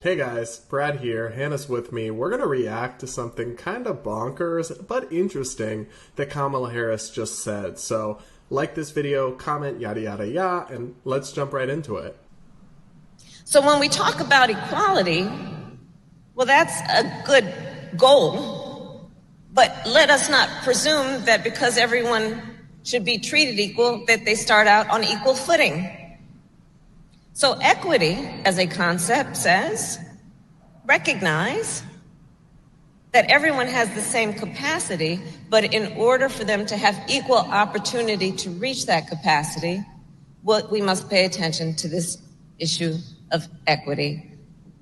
Hey guys, Brad here, Hannah's with me. We're going to react to something kind of bonkers, but interesting that Kamala Harris just said. So, like this video, comment, yada yada yada, and let's jump right into it. So when we talk about equality, well, that's a good goal, but let us not presume that because everyone should be treated equal, that they start out on equal footing. So equity as a concept says, recognize that everyone has the same capacity, but in order for them to have equal opportunity to reach that capacity, we must pay attention to this issue of equity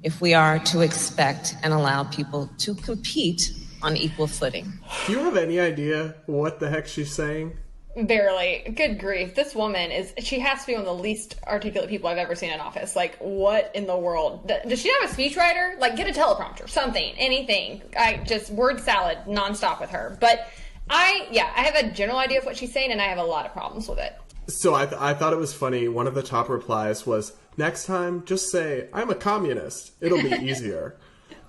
if we are to expect and allow people to compete on equal footing. Do you have any idea what the heck she's saying? Barely. Good grief. This woman she has to be one of the least articulate people I've ever seen in office. Like, what in the world? Does she have a speechwriter? Like, get a teleprompter, something, anything. Just word salad nonstop with her. But I have a general idea of what she's saying, and I have a lot of problems with it. So I thought it was funny. One of the top replies was, next time, just say, I'm a communist. It'll be easier.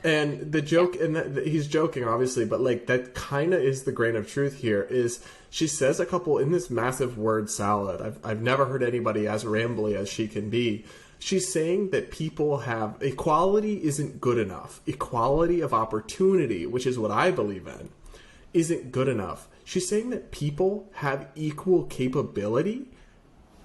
And the joke, and he's joking, obviously, but like that kind of is the grain of truth here, is she says a couple in this massive word salad. I've never heard anybody as rambly as she can be. She's saying that people have, equality isn't good enough. Equality of opportunity, which is what I believe in, isn't good enough. She's saying that people have equal capability,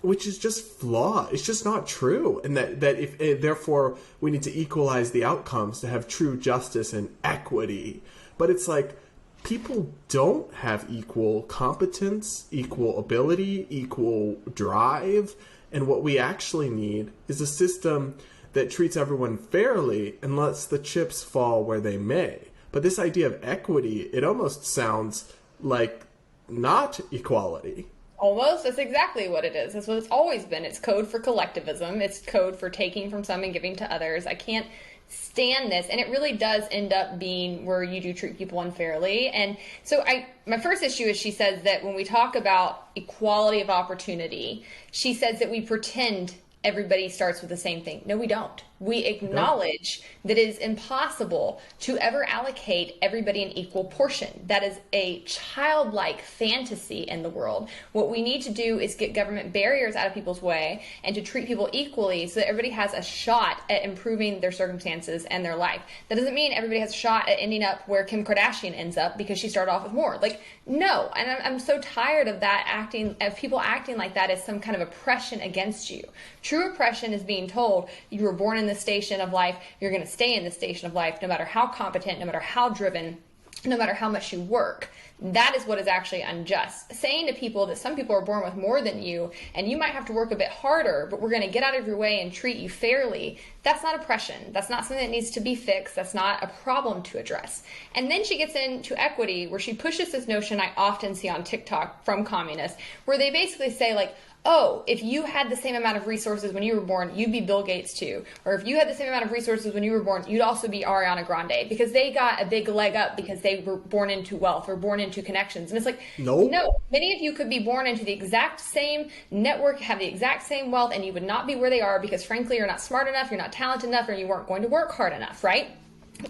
which is just flawed. It's just not true. And that if therefore we need to equalize the outcomes to have true justice and equity. But it's like people don't have equal competence, equal ability, equal drive. And what we actually need is a system that treats everyone fairly and lets the chips fall where they may. But this idea of equity, it almost sounds like not equality. Almost. That's exactly what it is. That's what it's always been. It's code for collectivism. It's code for taking from some and giving to others. I can't stand this. And it really does end up being where you do treat people unfairly. And so my first issue is she says that when we talk about equality of opportunity, she says that we pretend everybody starts with the same thing. No, we don't. We acknowledge that it is impossible to ever allocate everybody an equal portion. That is a childlike fantasy in the world. What we need to do is get government barriers out of people's way and to treat people equally so that everybody has a shot at improving their circumstances and their life. That doesn't mean everybody has a shot at ending up where Kim Kardashian ends up because she started off with more. Like, no. And I'm so tired of that of people acting like that as some kind of oppression against you. True oppression is being told you were born in this station of life, you're going to stay in this station of life, no matter how competent, no matter how driven, no matter how much you work. That is what is actually unjust. Saying to people that some people are born with more than you, and you might have to work a bit harder, but we're going to get out of your way and treat you fairly, that's not oppression. That's not something that needs to be fixed. That's not a problem to address. And then she gets into equity, where she pushes this notion I often see on TikTok from communists, where they basically say, like, oh, if you had the same amount of resources when you were born, you'd be Bill Gates too. Or if you had the same amount of resources when you were born, you'd also be Ariana Grande, because they got a big leg up because they were born into wealth or born into connections. And it's like, no, many of you could be born into the exact same network, have the exact same wealth, and you would not be where they are because, frankly, you're not smart enough, you're not talented enough, or you weren't going to work hard enough, right?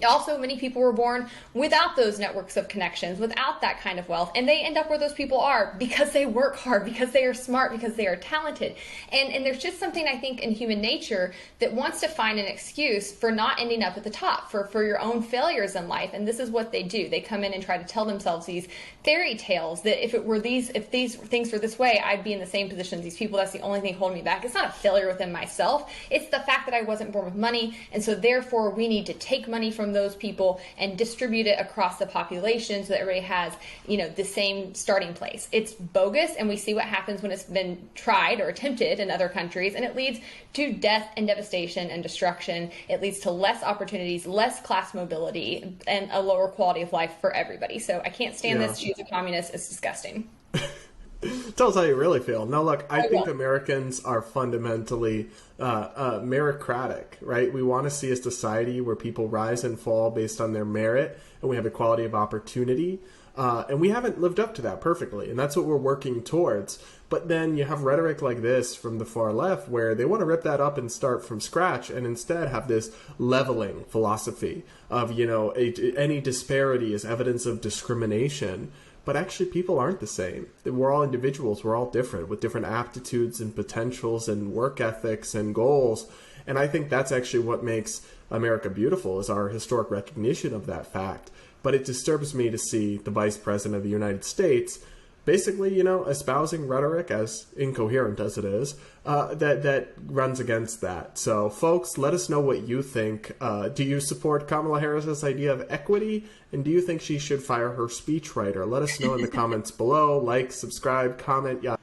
Also, many people were born without those networks of connections, without that kind of wealth, and they end up where those people are because they work hard, because they are smart, because they are talented. And there's just something, I think, in human nature that wants to find an excuse for not ending up at the top, for your own failures in life. And this is what they do. They come in and try to tell themselves these fairy tales that if these things were this way, I'd be in the same position as these people. That's the only thing holding me back. It's not a failure within myself. It's the fact that I wasn't born with money, and so therefore we need to take money from those people and distribute it across the population so that everybody has, the same starting place. It's bogus, and we see what happens when it's been tried or attempted in other countries, and it leads to death and devastation and destruction. It leads to less opportunities, less class mobility, and a lower quality of life for everybody. So I can't stand this. She's a communist. It's disgusting. Tell us how you really feel. No, look, I think Americans are fundamentally meritocratic, right? We want to see a society where people rise and fall based on their merit, and we have equality of opportunity. And we haven't lived up to that perfectly, and that's what we're working towards. But then you have rhetoric like this from the far left where they want to rip that up and start from scratch and instead have this leveling philosophy of, any disparity is evidence of discrimination. But actually, people aren't the same. We're all individuals. We're all different with different aptitudes and potentials and work ethics and goals. And I think that's actually what makes America beautiful, is our historic recognition of that fact. But it disturbs me to see the Vice President of the United States basically, espousing rhetoric, as incoherent as it is, that runs against that. So, folks, let us know what you think. Do you support Kamala Harris's idea of equity? And do you think she should fire her speechwriter? Let us know in the comments below. Like, subscribe, comment, yada.